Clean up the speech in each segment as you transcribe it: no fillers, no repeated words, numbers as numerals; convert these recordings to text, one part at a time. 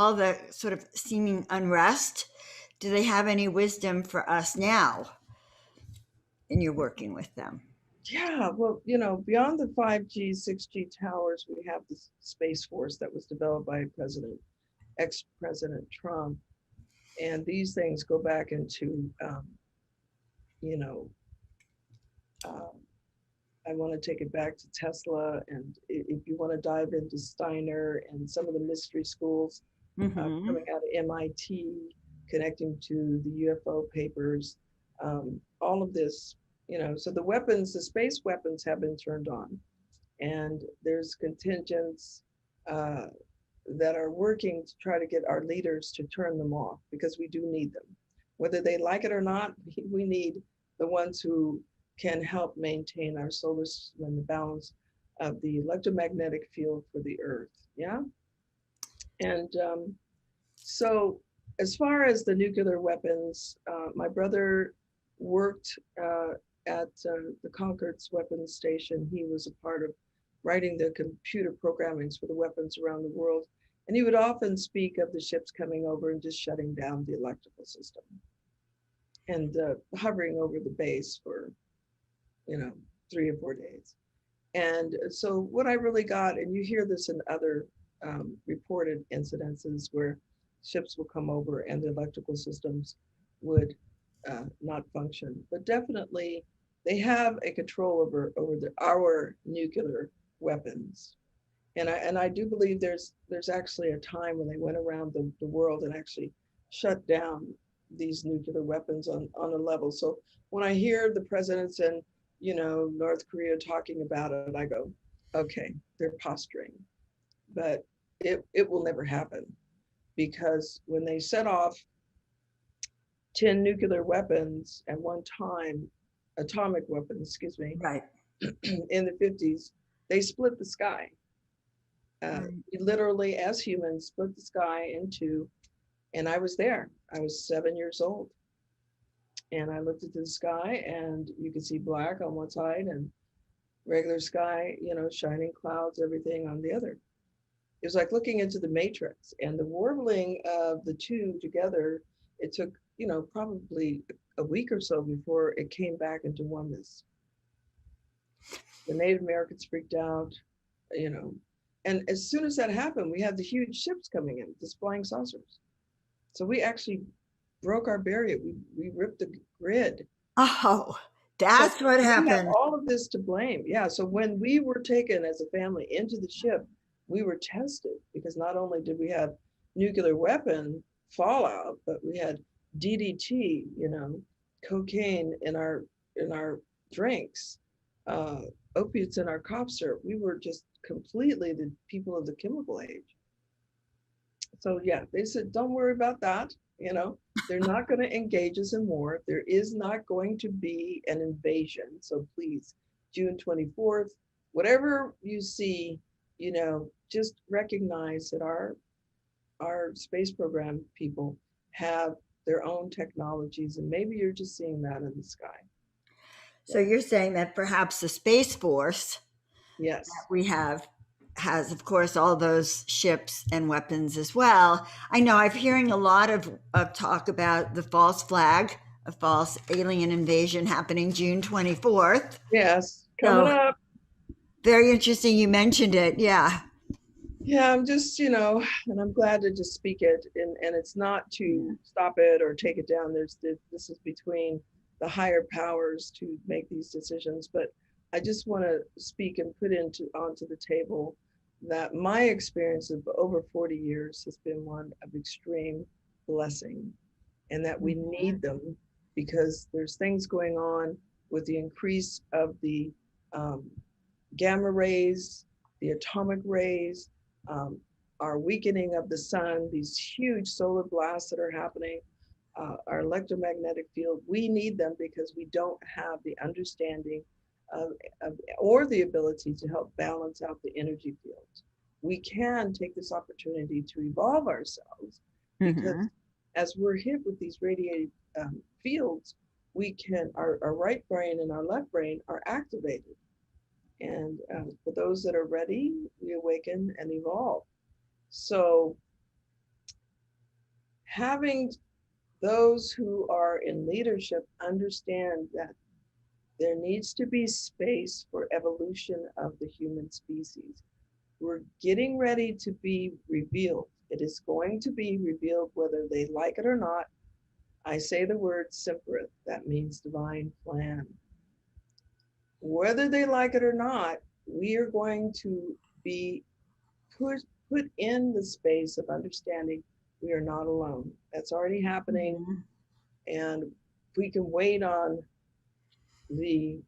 all the sort of seeming unrest, do they have any wisdom for us now in your working with them? Yeah, well, you know, beyond the 5G, 6G towers, we have the Space Force that was developed by ex-President Trump. And these things go back into, you know, um, I want to take it back to Tesla. And if you want to dive into Steiner and some of the mystery schools Mm-hmm. coming out of MIT, connecting to the UFO papers, all of this, you know, so the weapons, the space weapons have been turned on. And there's contingents uh, that are working to try to get our leaders to turn them off because we do need them. Whether they like it or not, we need the ones who can help maintain our solar system and the balance of the electromagnetic field for the Earth. Yeah. And so, as far as the nuclear weapons, my brother worked at the Concord's weapons station. He was a part of writing the computer programmings for the weapons around the world. And he would often speak of the ships coming over and just shutting down the electrical system and hovering over the base for, you know, 3 or 4 days. And so, what I really got, and you hear this in other reported incidences where ships will come over and the electrical systems would not function, but definitely they have a control over our nuclear weapons. And I do believe there's actually a time when they went around the world and actually shut down these nuclear weapons on a level. So when I hear the presidents and, you know, North Korea talking about it, I go, okay, they're posturing. But it will never happen, because when they set off 10 nuclear weapons at one time, atomic weapons, excuse me, Right. in the 50s, they split the sky. Right. We literally, as humans, split the sky in two. And I was there. I was 7 years old. And I looked into the sky, and you could see black on one side and regular sky, you know, shining clouds, everything on the other. It was like looking into the matrix, and the warbling of the two together, it took, you know, probably a week or so before it came back into oneness. The Native Americans freaked out, you know, and as soon as that happened, we had the huge ships coming in, the flying saucers. So we actually broke our barrier. We ripped the grid. Oh, So that's what we have happened. all of this to blame. Yeah. So when we were taken as a family into the ship, we were tested, because not only did we have nuclear weapon fallout, but we had DDT, you know, cocaine in our drinks, uh, opiates in our cough syrup. We were just completely the people of the chemical age. So yeah, they said, don't worry about that. You know, they're not going to engage us in war. There is not going to be an invasion. So please, June 24th, whatever you see, you know, just recognize that our space program people have their own technologies, and maybe you're just seeing that in the sky. So Yeah. you're saying that perhaps the Space Force Yes. we have has, of course, all those ships and weapons as well. I know I've hearing a lot of talk about the false flag, a false alien invasion happening June 24th. Yes. Coming So up. very interesting you mentioned it. Yeah. Yeah, I'm just, you know, and I'm glad to just speak it. And it's not to Yeah. stop it or take it down. This is between the higher powers to make these decisions. But I just want to speak and put into onto the table that my experience of over 40 years has been one of extreme blessing, and that we Mhm. need them, because there's things going on with the increase of the um, gamma rays, the atomic rays, um, our weakening of the sun, these huge solar blasts that are happening, our electromagnetic field. We need them because we don't have the understanding or the ability to help balance out the energy fields. We can take this opportunity to evolve ourselves, because Mhm. as we're hit with these radiated fields, we can, our right brain and our left brain are activated. And for those that are ready, we awaken and evolve. So having those who are in leadership understand that there needs to be space for evolution of the human species. We're getting ready to be revealed. It is going to be revealed whether they like it or not. I say the word Simperith, that means divine plan. Whether they like it or not, we are going to be put, put in the space of understanding we are not alone. That's already happening. Mhm. And we can wait on the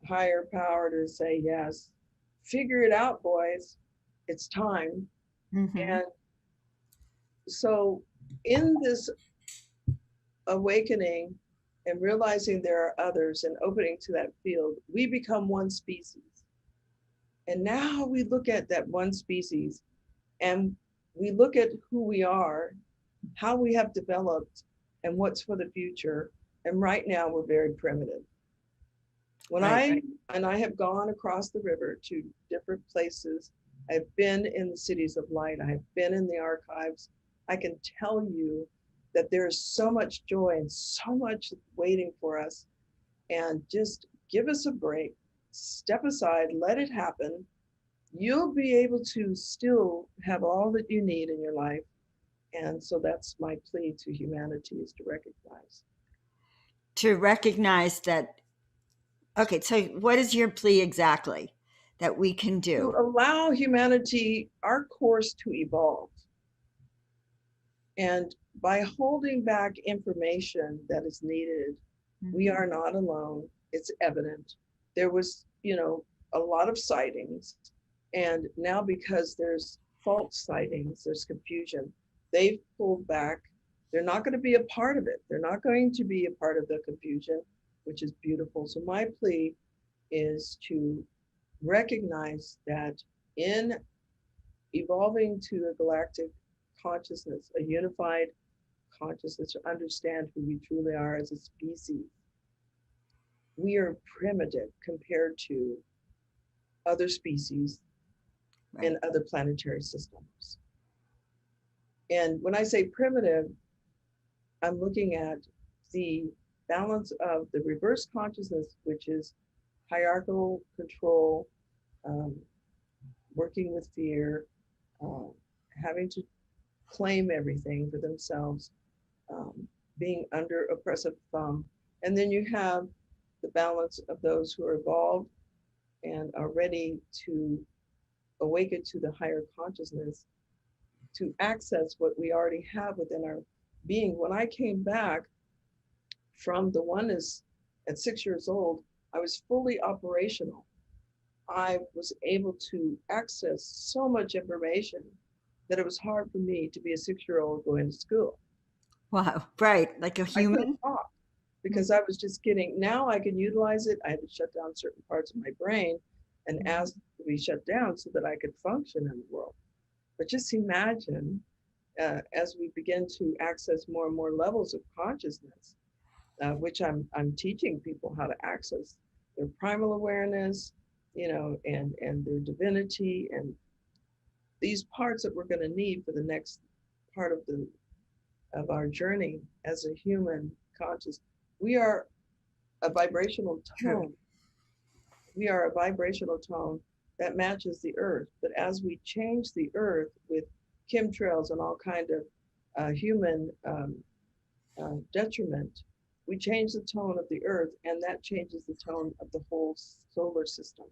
higher power to say, yes, figure it out, boys. It's time. Mhm. And so, in this awakening and realizing there are others and opening to that field, we become one species. And now we look at that one species and we look at who we are, how we have developed, and what's for the future. And right now, we're very primitive. When Right. I have gone across the river to different places, I've been in the cities of light, I have been in the archives. I can tell you that there's so much joy and so much waiting for us. And just give us a break, step aside, let it happen. You'll be able to still have all that you need in your life. And so that's my plea to humanity, is to recognize. To recognize that. Okay, so what is your plea exactly that we can To do? allow humanity, our course to evolve. And by holding back information that is needed, we Mhm. are not alone. It's evident. There was, a lot of sightings. And now, because there's false sightings, there's confusion. They've pulled back. They're not going to be a part of it. They're not going to be a part of the confusion, which is beautiful. So, my plea is to recognize that in evolving to a galactic consciousness, a unified consciousness, to understand who we truly are as a species, we are primitive compared to other species in Right. other planetary systems. And when I say primitive, I'm looking at the balance of the reverse consciousness, which is hierarchical control, um, working with fear, uh, having to claim everything for themselves, um, being under oppressive thumb. And then you have the balance of those who are evolved and are ready to awaken to the higher consciousness to access what we already have within our being. When I came back from the oneness at 6 years old, I was fully operational. I was able to access so much information that it was hard for me to be a 6 year old going to school. Wow. Right. Like a I couldn't human. talk because Mhm. I was just getting, now I can utilize it. I had to shut down certain parts of my brain and ask to be shut down so that I could function in the world. But just imagine, as we begin to access more and more levels of consciousness, which I'm teaching people how to access their primal awareness, and their divinity, and these parts that we're going to need for the next part of our journey as a human conscious. We are a vibrational True. tone. We are a vibrational tone that matches the earth. But as we change the earth with chemtrails and all kind of human detriment, we change the tone of the earth, and that changes the tone of the whole solar system.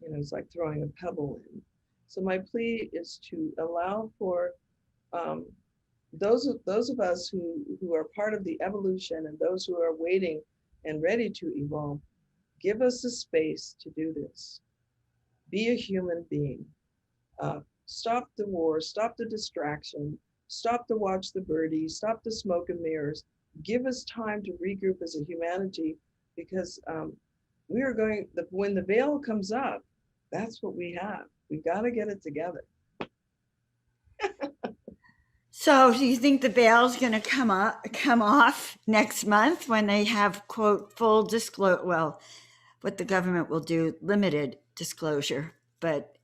It's like throwing a pebble in. So my plea is to allow for um, those of us who are part of the evolution and those who are waiting and ready to evolve. Give us the space to do this. Be a human being. Stop the war, stop the distraction, stop to watch the birdies, stop the smoke and mirrors. Give us time to regroup as a humanity, because we are going, when the veil comes up, that's what we have. We got to get it together. So, do you think the veil's going to come off next month when they have quote full disclosure? Well, what the government will do, limited disclosure, but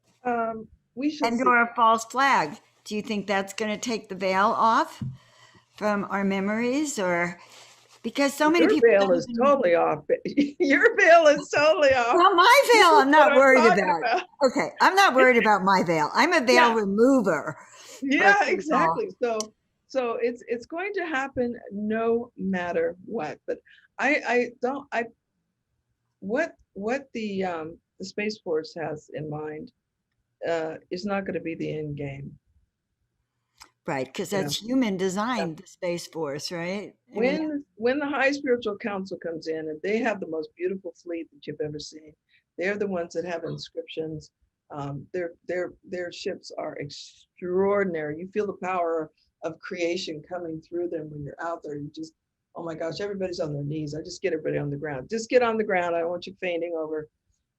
We shall and see. or a false flag Do you think that's going to take the veil off from our memories, or because so many Your people veil don't is even, totally off. Your veil is totally off. well, my This veil, is I'm what not I'm worried talking about. about. Okay, I'm not worried about my veil. I'm a veil Yeah, remover, yeah, first of all. exactly. So it's going to happen no matter what. But I don't I what the Space Force has in mind is not going to be the end game. Right, because You know, that's human yeah. designed, the Space Force, right? I mean, When the High Spiritual Council comes in, and they have the most beautiful fleet that you've ever seen, they're the ones that have inscriptions. Their ships are extraordinary. You feel the power of creation coming through them when you're out there. You just, oh my gosh, everybody's on their knees. I just get everybody on the ground. Just get on the ground. I don't want you fainting over.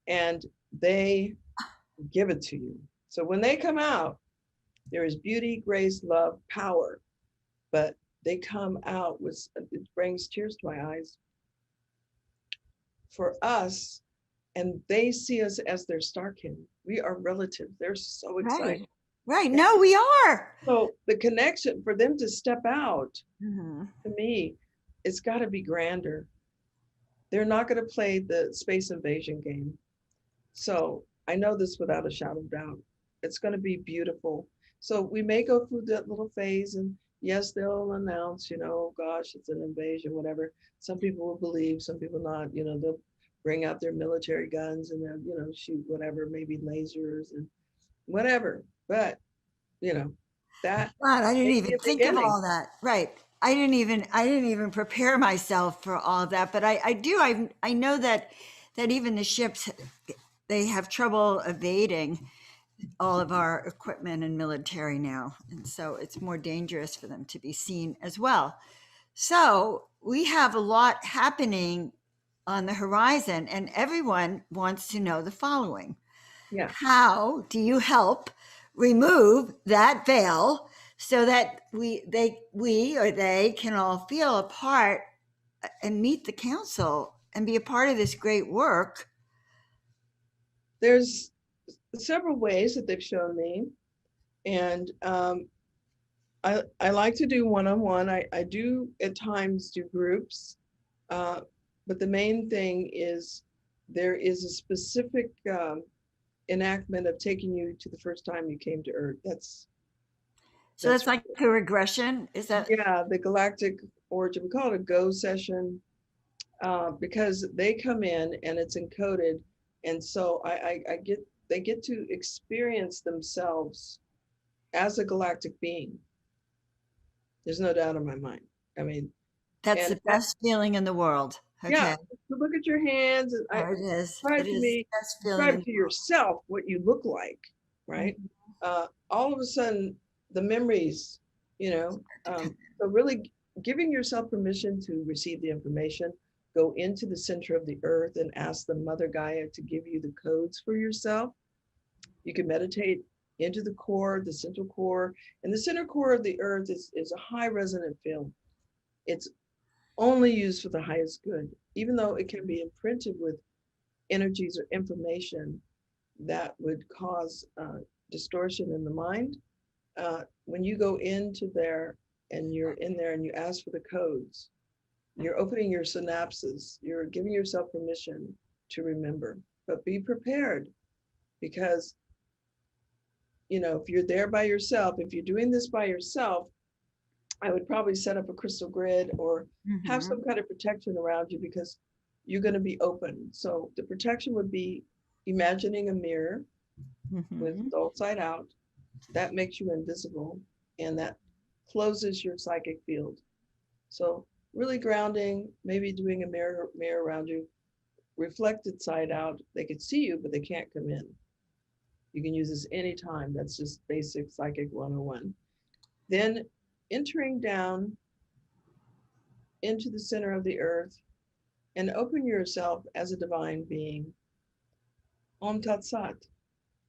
And they give it to you. So when they come out, there is beauty, grace, love, power, but they come out with, it brings tears to my eyes for us, and they see us as their star kin. We are relatives. They're so excited. right, right. And No, we are. so the connection for them to step out, Mhm. to me, it's got to be grander. They're not going to play the space invasion game. So I know this without a shadow of doubt. It's going to be beautiful. So we may go through that little phase, and yes, they'll announce, oh gosh, it's an invasion, whatever. Some people will believe, some people not. They'll bring out their military guns and they'll, shoot whatever, maybe lasers and whatever. But, you know, that God, I didn't may even be a think of beginning. all that. Right. I didn't even prepare myself for all of that. But I know that even the ships, they have trouble evading all of our equipment and military now. And so it's more dangerous for them to be seen as well. So we have a lot happening on the horizon, and everyone wants to know the following. Yeah. How do you help remove that veil so that we or they can all feel a part and meet the council and be a part of this great work? There's several ways that they've shown me. And I like to do one-on-one. I do at times do groups, uh, but the main thing is there is a specific enactment of taking you to the first time you came to Earth. So That's that's like a regression. Is that yeah, the galactic origin. We call it a go session because they come in and it's encoded, and so I get they get to experience themselves as a galactic being. There's no doubt in my mind. I mean, that's and the best feeling in the world? yeah, Okay. so look at your hands. And I Oh, it is. describe It to is me, the best feeling in describe the to world. yourself what you look like, right? Mhm. All of a sudden, the memories, so really giving yourself permission to receive the information, go into the center of the earth and ask the Mother Gaia to give you the codes for yourself. You can meditate into the core, the central core, and the center core of the earth is a high resonant field. It's only used for the highest good, even though it can be imprinted with energies or information that would cause distortion in the mind. When you go into there and you're in there and you ask for the codes, you're opening your synapses, you're giving yourself permission to remember. But be prepared because, if you're there by yourself, if you're doing this by yourself, I would probably set up a crystal grid or have Mhm. some kind of protection around you because you're going to be open. So the protection would be imagining a mirror with Mhm. the side out. That makes you invisible and that closes your psychic field. So really grounding, maybe doing a mirror around you, reflected side out. They could see you, but they can't come in. You can use this anytime. That's just basic psychic 101. Then entering down into the center of the earth and open yourself as a divine being. Om Tat Sat.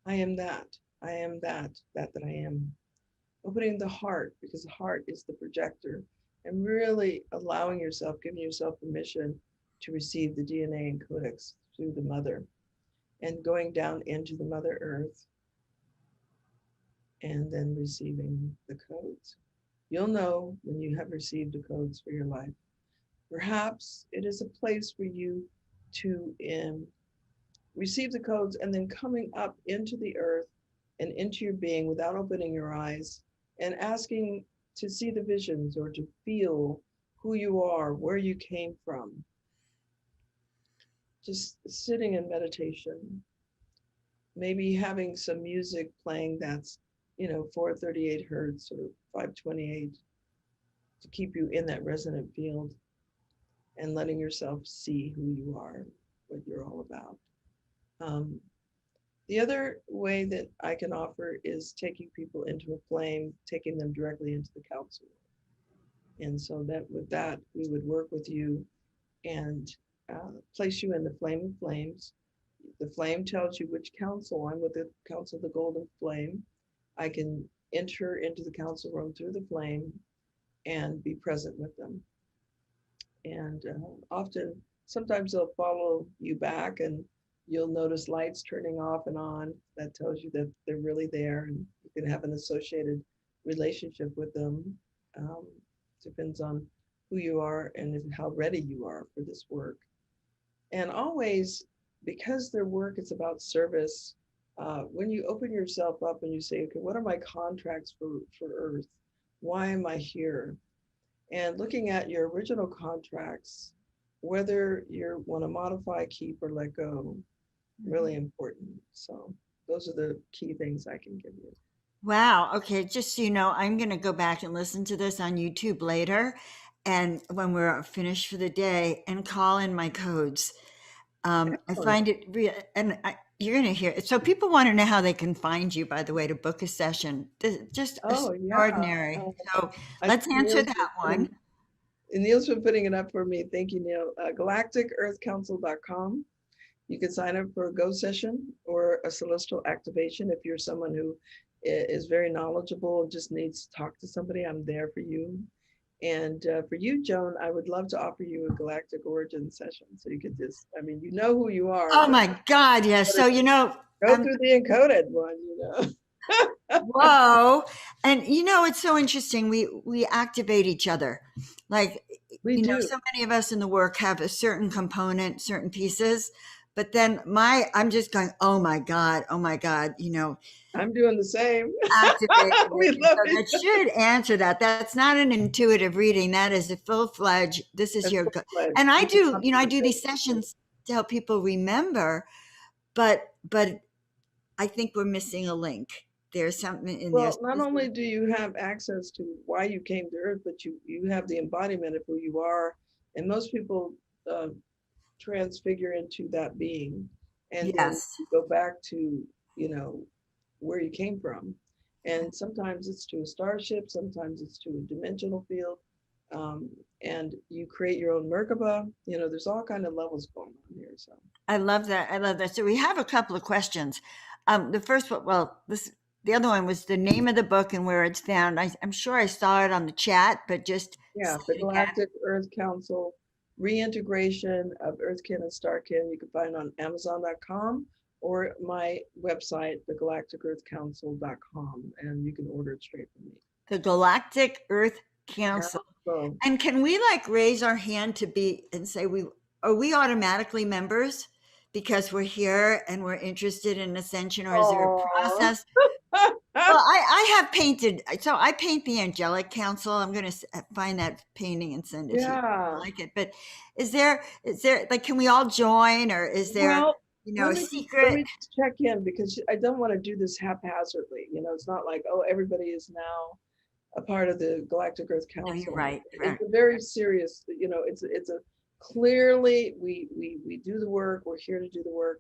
I am that. I am that I am. Opening the heart because the heart is the projector and really allowing yourself, giving yourself permission to receive the DNA and codex through the mother and going down into the Mother Earth and then receiving the codes. You'll know when you have received the codes for your life. Perhaps it is a place for you to receive the codes and then coming up into the earth and into your being without opening your eyes and asking to see the visions or to feel who you are, where you came from. Just sitting in meditation, maybe having some music playing that's, 438 hertz or 528 to keep you in that resonant field and letting yourself see who you are, what you're all about. Um, the other way that I can offer is taking people into a flame, taking them directly into the council. And so that with that, we would work with you and place you in the flame of flames. The flame tells you which council. I'm with the council of the golden flame. I can enter into the council room through the flame and be present with them. And often, sometimes they'll follow you back and you'll notice lights turning off and on. That tells you that they're really there and you can have an associated relationship with them. Um, Depends on who you are and how ready you are for this work. And always, because their work is about service, when you open yourself up and you say, okay, what are my contracts for Earth? Why am I here? And looking at your original contracts, whether you want to modify, keep, or let go, really important. So those are the key things I can give you. Wow. Okay. Just so you know, I'm going to go back and listen to this on YouTube later. And when we're finished for the day and call in my codes. I Excellent. find it real, and you're going to hear it. So people want to know how they can find you, by the way, to book a session. Just Oh yeah. extraordinary. So I let's think answer that one. Neil's been putting it up for me. Thank you, Neil. GalacticEarthCouncil.com. You can sign up for a go session or a celestial activation if you're someone who is very knowledgeable and just needs to talk to somebody. I'm there for you. And for you, Joan, I would love to offer you a galactic origin session. So you could just, I mean, you know who you are, Oh but my God. Yes. So, go through the encoded one. whoa. And it's so interesting. We activate each other. Like, We do. so many of us in the work have a certain component, certain pieces, but then I'm just going, oh my God, I'm doing the same. activated We it. And love so each that other. should answer that. That's not an intuitive reading. That is a full-fledged, this is That's your, full-fledged. and I It's a do, I do these complementation. sessions to help people remember, but I think we're missing a link. There's something in there. Well, not only do you have access to why you came to Earth, but you have the embodiment of who you are. And most people uh, transfigure into that being, and then Yes. you go back to you know where you came from. And sometimes it's to a starship, sometimes it's to a dimensional field, um, and you create your own Merkaba. There's all kind of levels going on here. So I love that. I love that. So we have a couple of questions. The first one, well, the other one was the name of the book and where it's found. I'm sure I saw it on the chat, but just yeah, say the it again. Galactic Earth Council reintegration of Earthkin and Starkin. You can find on Amazon.com or my website, thegalacticearthcouncil.com, and you can order it straight from me. The Galactic Earth Council. Council. And can we like raise our hand to be and say are we automatically members because we're here and we're interested in ascension, or is there a Oh, process? Well, I have painted, so I paint the Angelic Council. I'm going to find that painting and send it to you. I yeah. like it, but is there like, can we all join, or is there, Well, let a me let secret? me check in because I don't want to do this haphazardly. It's not like, oh, everybody is now a part of the Galactic Earth No, you're Council. right. It's Right. a very serious, it's a clearly we do the work. We're here to do the work.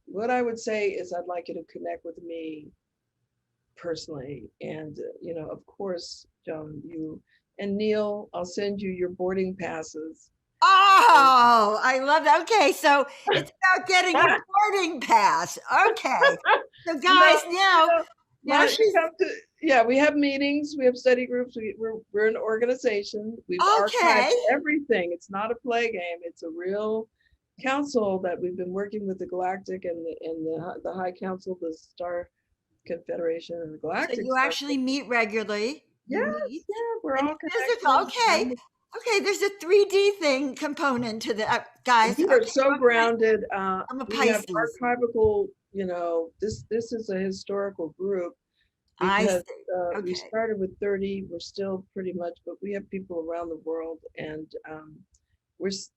What I would say is I'd like you to connect with me personally, and of course, Joan, you and Neil, I'll send you your boarding passes. Oh, I love that. Okay, so it's about getting a boarding pass. Okay, so No, guys, now not to she's come to. Yeah, we have meetings, we have study groups. We're an organization. We've archived okay. everything. It's not a play game. It's a real council that we've been working with the Galactic and the High Council, the Star Confederation and the So Galactic you Circle. actually meet regularly. You Yes, meet yeah, we're and all you're physical. connected. Okay. Okay. There's a 3D thing component to the guys. We Okay. are so grounded. I'm a We have Pisces. archival, this is a historical group I because see. we Okay. started with 30. We're still pretty much, but we have people around the world, and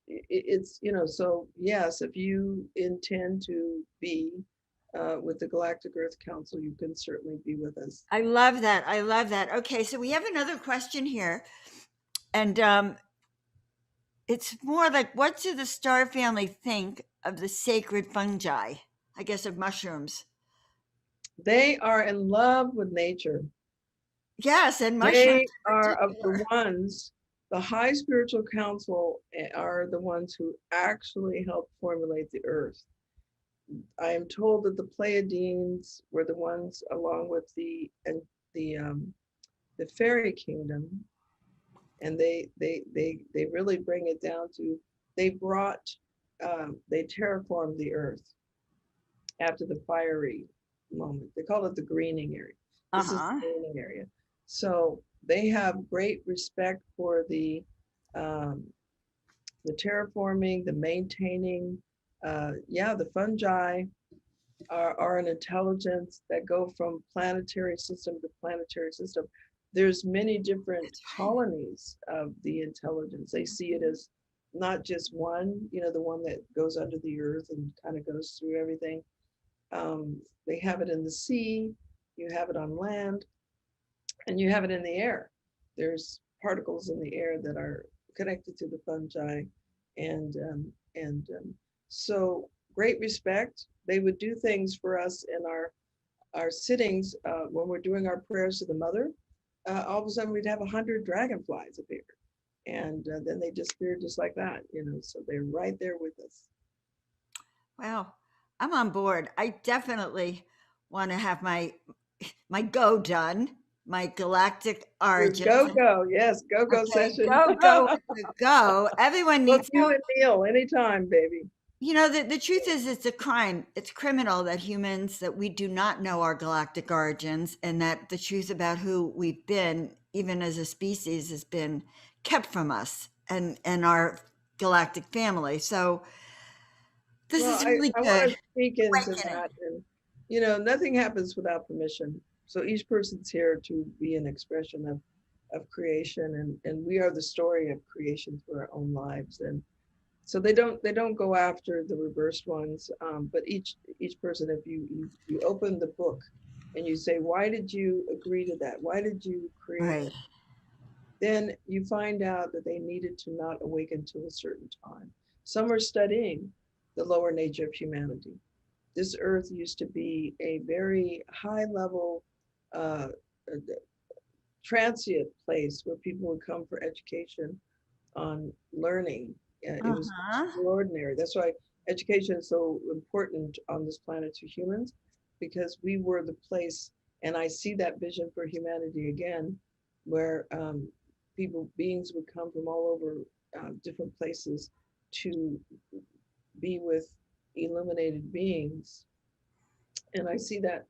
it's, so yes, if you intend to be with the Galactic Earth Council, you can certainly be with us. I love that. I love that. Okay. So we have another question here. And it's more like, what do the star family think of the sacred fungi? I guess of mushrooms. They are in love with nature. Yes, and mushrooms They in are of the particular. ones, the High Spiritual Council are the ones who actually helped formulate the earth. I am told that the Pleiadians were the ones, along with the the fairy kingdom, and they really bring it down to they brought they terraformed the earth after the fiery moment. They call it the greening area. Uh This is the huh. greening area. So they have great respect for um, the terraforming, the maintaining. Yeah, the fungi are an intelligence that go from planetary system to planetary system. There's many different That's right. colonies of the intelligence. They see it as not just one, the one that goes under the earth and kind of goes through everything. They have it in the sea, you have it on land, and you have it in the air. There's particles in the air that are connected to the fungi, and so great respect. They would do things for us in our sittings when we're doing our prayers to the mother. All of a sudden, we'd have 100 dragonflies appear, and then they disappeared just like that. So they're right there with us. Wow. I'm on board. I definitely want to have my go done, my galactic Your origins. go go, yes, go go Okay, session. go, go, go. Everyone Both needs you to. and Neil, anytime, baby. The truth is, it's a crime. It's criminal that humans, that we do not know our galactic origins, and that the truth about who we've been, even as a species, has been kept from us and our galactic family. So this Well, is I, really I want good. to speak into Awakening. that. And, nothing happens without permission. So each person's here to be an expression of creation. And we are the story of creation through our own lives. And so they don't go after the reversed ones. But each person, if you open the book and you say, why did you agree to that? Why did you create Right. that? Then you find out that they needed to not awaken till a certain time. Some are studying the lower nature of humanity. This earth used to be a very high level uh, transient place where people would come for education on learning. It was Uh-huh. extraordinary. That's why education is so important on this planet to humans, because we were the place, and I see that vision for humanity again, where beings would come from all over different places to be with illuminated beings. And I see that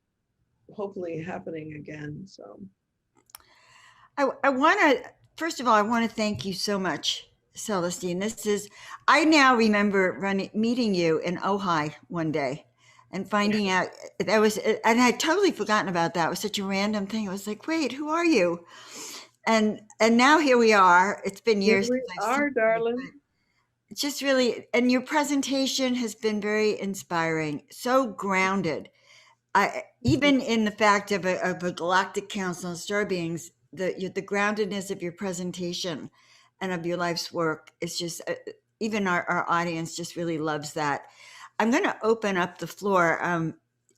hopefully happening again. So, I want to, first of all, I want to thank you so much, Celestine. I now remember meeting you in Ojai one day and finding out and I had totally forgotten about that. It was such a random thing. I was like, wait, who are you? And now here we are. It's been here years we since I've seen are, you, darling. but it's just really, and your presentation has been very inspiring, so grounded. Even in the fact of a galactic council of star beings, the groundedness of your presentation and of your life's work is just, even our audience just really loves that. I'm going to open up the floor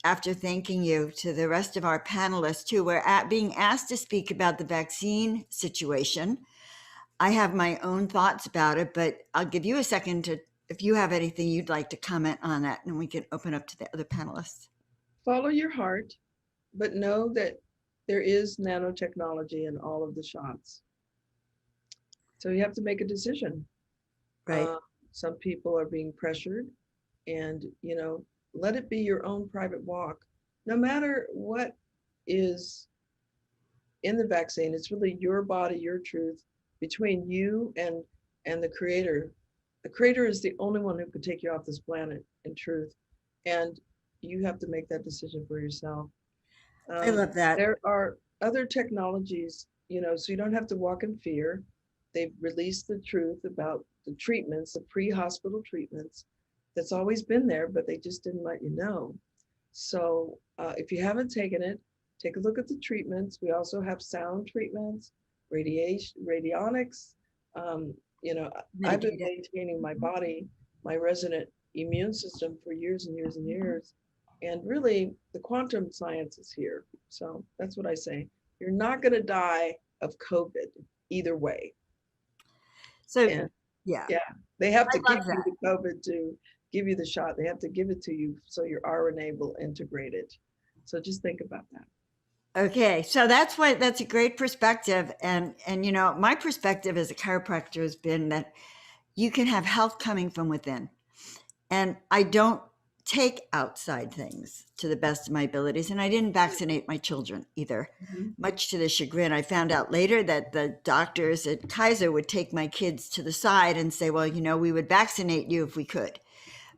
after thanking you to the rest of our panelists who were being asked to speak about the vaccine situation. I have my own thoughts about it, but I'll give you a second to, if you have anything you'd like to comment on that, and we can open up to the other panelists. Follow your heart, but know that there is nanotechnology in all of the shots. So you have to make a decision. Right. Uh, some people are being pressured, and let it be your own private walk. No matter what is in the vaccine. It's really your body, your truth, between you and the creator. The creator is the only one who could take you off this planet in truth. And you have to make that decision for yourself. I love that. There are other technologies, so you don't have to walk in fear. They've released the truth about the treatments, the pre-hospital treatments. That's always been there, but they just didn't let you know. So if you haven't taken it, take a look at the treatments. We also have sound treatments, radiation, radionics. Um, I've been Medicated. maintaining my body, my resident immune system for years and years and years. And really, the quantum science is here. So that's what I say. You're not going to die of COVID either way. So, And yeah, yeah, they have to I give love you that. the COVID to give you the shot. They have to give it to you so your RNA will integrate it. So just think about that. Okay, so that's a great perspective, and my perspective as a chiropractor has been that you can have health coming from within, and I don't take outside things to the best of my abilities, and I didn't vaccinate my children either, Mhm. much to the chagrin. I found out later that the doctors at Kaiser would take my kids to the side and say, well, we would vaccinate you if we could.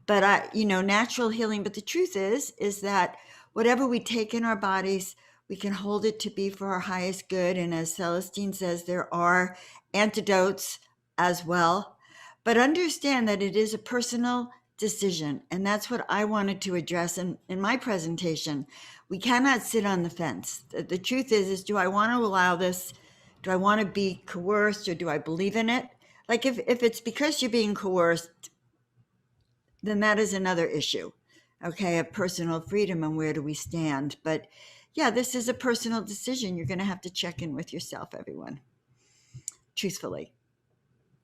But natural healing. But the truth is that whatever we take in our bodies, we can hold it to be for our highest good. And as Celestine says, there are antidotes as well. But understand that it is a personal decision. And that's what I wanted to address in my presentation. We cannot sit on the fence. The truth is do I want to allow this? Do I want to be coerced, or do I believe in it? Like if it's because you're being coerced, then that is another issue, okay, of personal freedom and where do we stand. But yeah, this is a personal decision. You're going to have to check in with yourself, everyone, truthfully,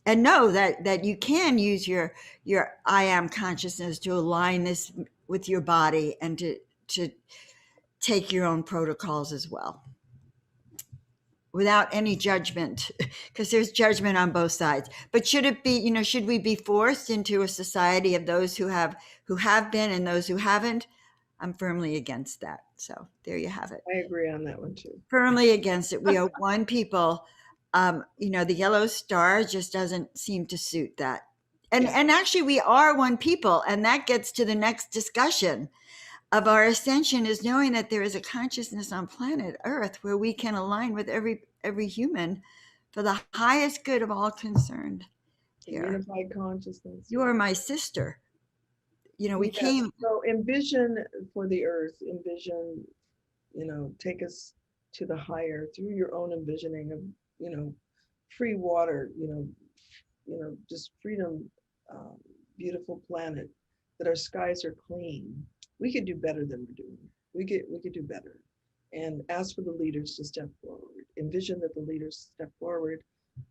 and know that you can use your I am consciousness to align this with your body and to take your own protocols as well, without any judgment, because there's judgment on both sides. But should it be, should we be forced into a society of those who have been and those who haven't? I'm firmly against that. So there you have it. I agree on that one too. Firmly against it. We are one people. The yellow star just doesn't seem to suit that. And Yeah, and actually we are one people, and that gets to the next discussion of our ascension, is knowing that there is a consciousness on planet Earth where we can align with every human for the highest good of all concerned a here. unified consciousness. You are my sister. We Yes. came. So envision for the earth, envision, take us to the higher through your own envisioning of, free water, just freedom, um, beautiful planet, that our skies are clean. We could do better than we're doing. We could do better. And ask for the leaders to step forward. Envision that the leaders step forward.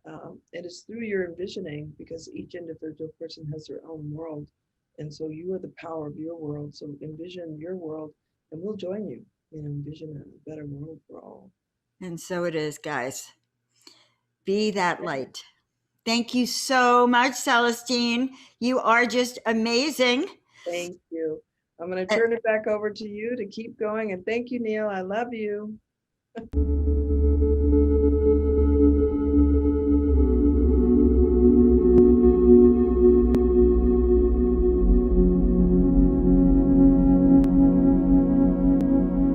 And it's through your envisioning, because each individual person has their own world. And so you are the power of your world. So envision your world, and we'll join you in envision a better world for all. And so it is, guys. Be that light. Thank you so much, Celestine. You are just amazing. Thank you. I'm going to turn it back over to you to keep going. And thank you, Neil. I love you.